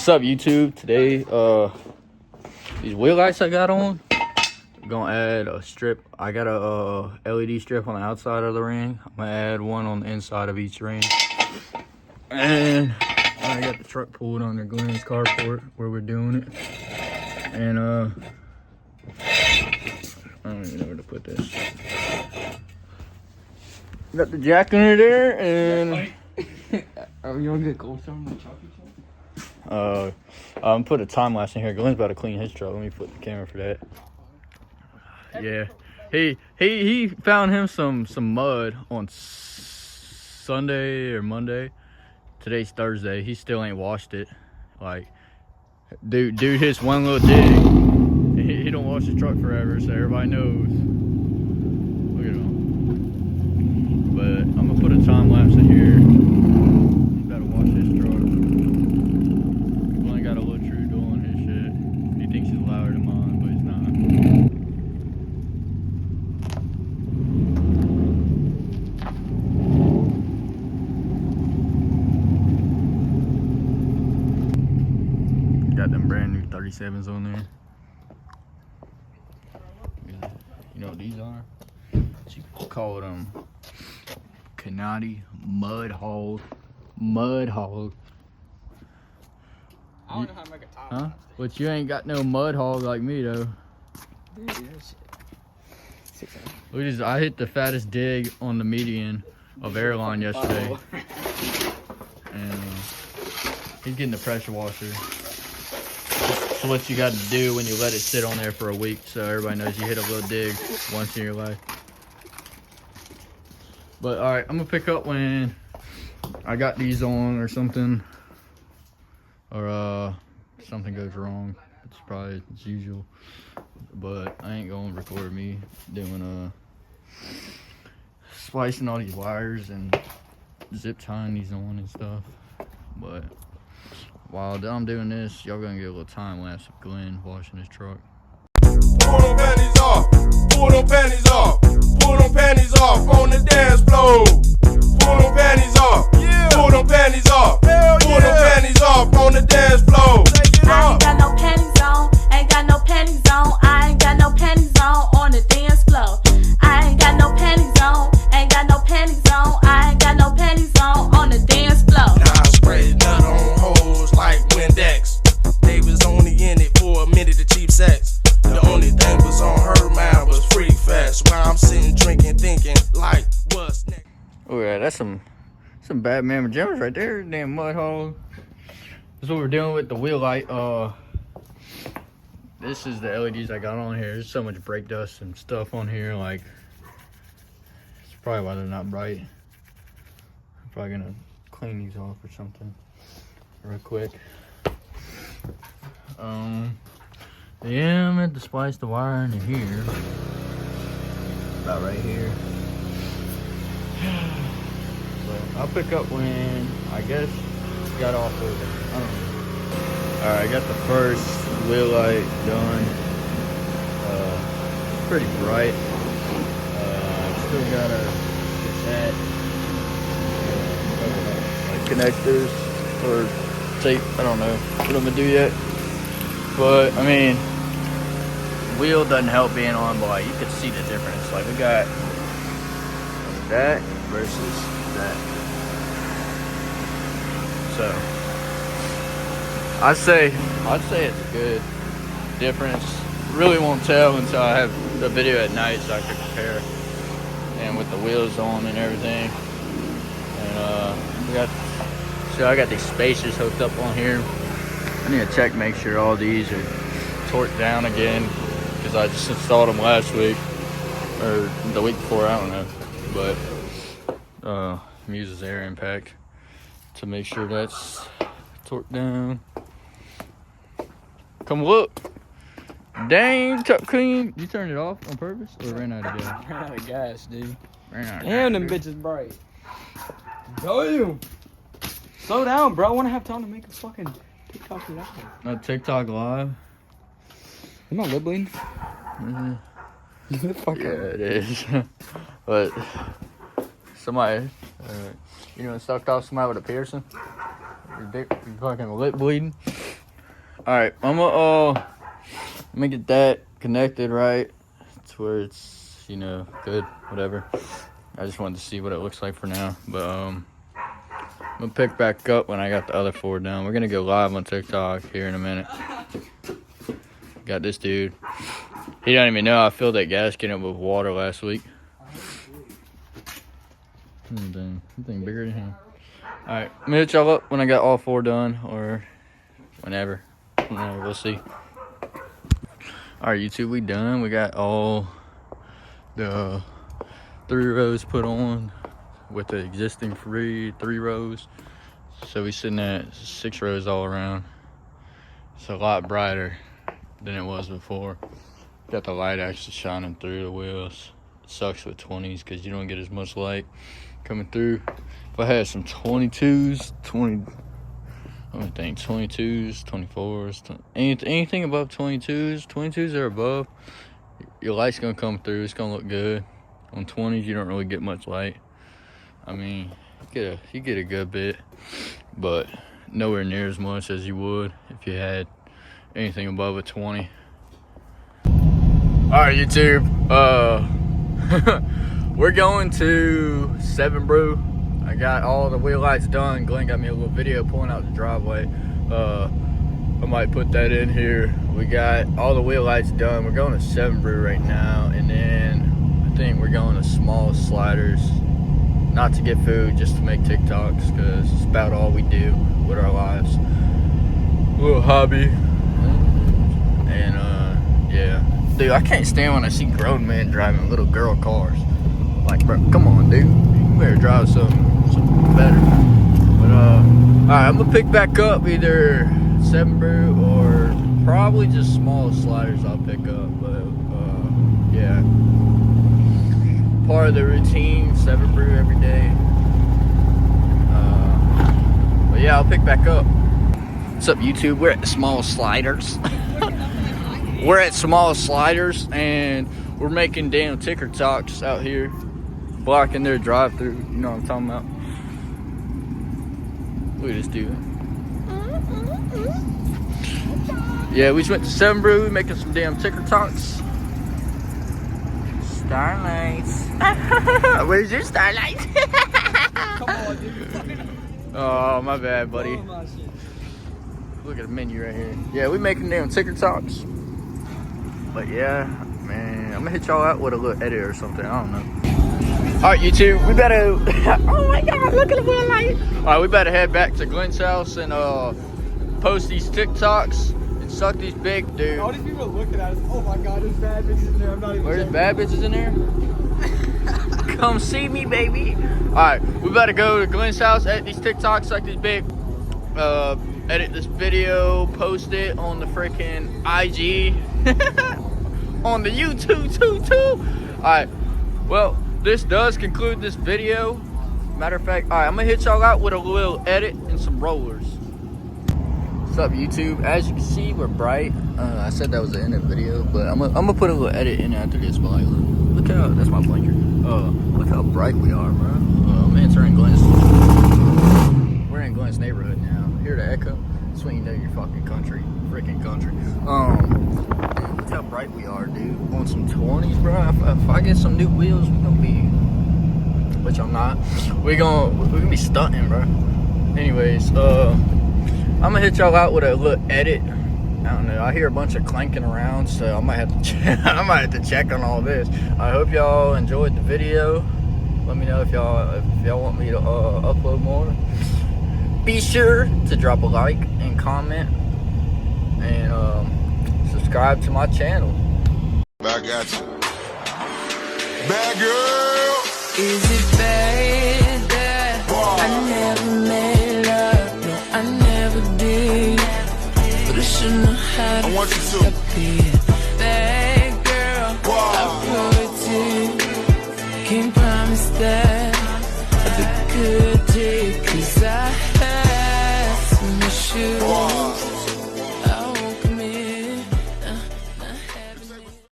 What's up, YouTube? Today, these wheel lights I got on, I'm gonna add a strip. I got a LED strip on the outside of the ring. I'm gonna add one on the inside of each ring. And I got the truck pulled under Glenn's carport where we're doing it. And I don't even know where to put this. Got the jack under there, and are we gonna get cold stone in the truck? I'm put a time lapse in here. Glenn's about to clean his truck. Let me put the camera for that. Yeah, he found him some mud on Sunday or Monday. Today's Thursday. He still ain't washed it. Like, dude hits one little dig. He don't wash his truck forever, so everybody knows. Look at him. But I'm gonna put a time lapse in here. He's about to wash his truck. Glenn got a little true doing his shit. He thinks he's louder than mine, but he's not. Got them brand new 37s on there. You know what these are? You call them Canadi mud hog. Mud hog. I don't know how to make a tile. Huh? But you ain't got no mud hog like me though. Dude, that shit. Look at this. I hit the fattest dig on the median of airline yesterday. And he's getting the pressure washer. That's what you got to do when you let it sit on there for a week, so everybody knows you hit a little dig once in your life. But all right, I'm gonna pick up when I got these on or something, or something goes wrong. It's probably as usual, but I ain't gonna record me doing splicing all these wires and zip tying these on and stuff. But while I'm doing this, y'all gonna get a little time lapse of Glenn washing his truck. Pull them panties off, pull them panties off, pull them panties off on the dance floor. Pull them panties off, pull them panties off, pull them panties off on the dance floor. I ain't got no panties on, ain't got no panties on, I ain't got no panties on the dance floor. I ain't got no panties on, ain't got no panties on, I ain't got no panties on the dance floor. Now I sprayed nut on hoes like Windex. They was only in it for a minute to cheap sex. The only thing was on her mind was free fast. While I'm sitting drinking, thinking like, what's next? Oh yeah, that's some bad mamma jammas right there, damn mud hog. That's what we're doing with the wheel light. This is the LEDs I got on here. There's so much brake dust and stuff on here, like it's probably why they're not bright. I'm probably gonna clean these off or something real quick. Yeah, I'm at to splice the wire into here. About right here. But I'll pick up when I guess got off of it. I don't know. Alright, I got the first wheel light done. Pretty bright. Still gotta get that like connectors or tape. I don't know what I'm gonna do yet. But I mean, wheel doesn't help being on, but like, you can see the difference. Like we got that versus that. So I'd say it's a good difference. Really won't tell until I have the video at night so I can compare. And with the wheels on and everything. And I got these spacers hooked up on here. I need to check, make sure all these are torqued down again, because I just installed them last week or the week before, I don't know. But I'm using air impact to make sure that's torqued down. Come look. Dang, Tuck Clean. You turned it off on purpose or ran out of gas? Ran out of gas, dude. Ran out of Damn, gas, them dude. bitches bright. Damn. Slow down, bro. I want to have time to make a fucking TikTok live. No TikTok live. Am I lip bleeding? Mm-hmm. Fuck Yeah, it is. But somebody, you know, sucked off somebody with a piercing. Your dick, your fucking lip bleeding. Alright, I'm gonna get that connected right to where it's, you know, good, whatever. I just wanted to see what it looks like for now. But I'm gonna pick back up when I got the other 4 done. We're gonna go live on TikTok here in a minute. Got this dude. He don't even know I filled that gasket up with water last week. Dang, something bigger than him. Alright, I'm gonna hit y'all up when I got all 4 done, or whenever. We'll see. Alright, YouTube, we done. We got all the 3 rows put on with the existing 3 rows. So we sitting at 6 rows all around. It's a lot brighter than it was before. Got the light actually shining through the wheels. It sucks with 20s because you don't get as much light coming through. If I had some 22s, 24s, anything above 22s or above, your light's gonna come through. It's gonna look good. On 20s, you don't really get much light. I mean, you get a good bit, but nowhere near as much as you would if you had anything above a 20. All right, YouTube. We're going to 7 Brew. I got all the wheel lights done. Glenn got me a little video pulling out the driveway. I might put that in here. We got all the wheel lights done. We're going to 7 Brew right now, and then I think we're going to Small Sliders. Not to get food, just to make TikToks, because it's about all we do with our lives. A little hobby. And yeah. Dude, I can't stand when I see grown men driving little girl cars. Like, bro, come on, dude. You better drive something better. But alright, I'm gonna pick back up either 7 Brew or probably just Small Sliders I'll pick up. But yeah. Part of the routine, 7 Brew every day. But yeah, I'll pick back up. What's up, YouTube? We're at the Small Sliders. We're at Small Sliders, and we're making damn ticker talks out here, blocking their drive-through. You know what I'm talking about? Look at this dude. Yeah, we just went to 7 Brew, making some damn ticker talks. Starlights. Where's your starlights? Come on, dude. Oh, my bad, buddy. Look at the menu right here. Yeah, we making damn ticker talks. But yeah, man, I'm gonna hit y'all out with a little edit or something. I don't know. All right, YouTube, we better. Oh my God, look at the wheel light. All right, we better head back to Glenn's house and post these TikToks and suck these big, dude. All these people are looking at us. Oh my God, there's bad bitches in there. I'm not even. Where's bad bitches in there? Come see me, baby. All right, we better go to Glenn's house, edit these TikToks, suck these big. Edit this video, post it on the freaking IG, on the YouTube too. Alright, well, this does conclude this video. Matter of fact, alright, I'm gonna hit y'all out with a little edit and some rollers. What's up, YouTube? As you can see, we're bright. I said that was the end of the video, but I'm gonna put a little edit in after this. But like, look how, that's my blinker. Look how bright we are, bro. I'm entering Glenn's. We're in Glenn's neighborhood now. Hear the echo? That's when you know you're fucking country. Freaking country. Look how bright we are, dude. On some 20s, bro. If I get some new wheels, we're gonna be, which I'm not. We're gonna be stunting, bro. Anyways, I'm gonna hit y'all out with a little edit. I don't know. I hear a bunch of clanking around, so I might have to check on all this. I hope y'all enjoyed the video. Let me know if y'all want me to upload more. Be sure to drop a like and comment and subscribe to my channel. I got you. Bad girl. Is it bad that I never made love? No, I never did. But I shouldn't have had I want you to. a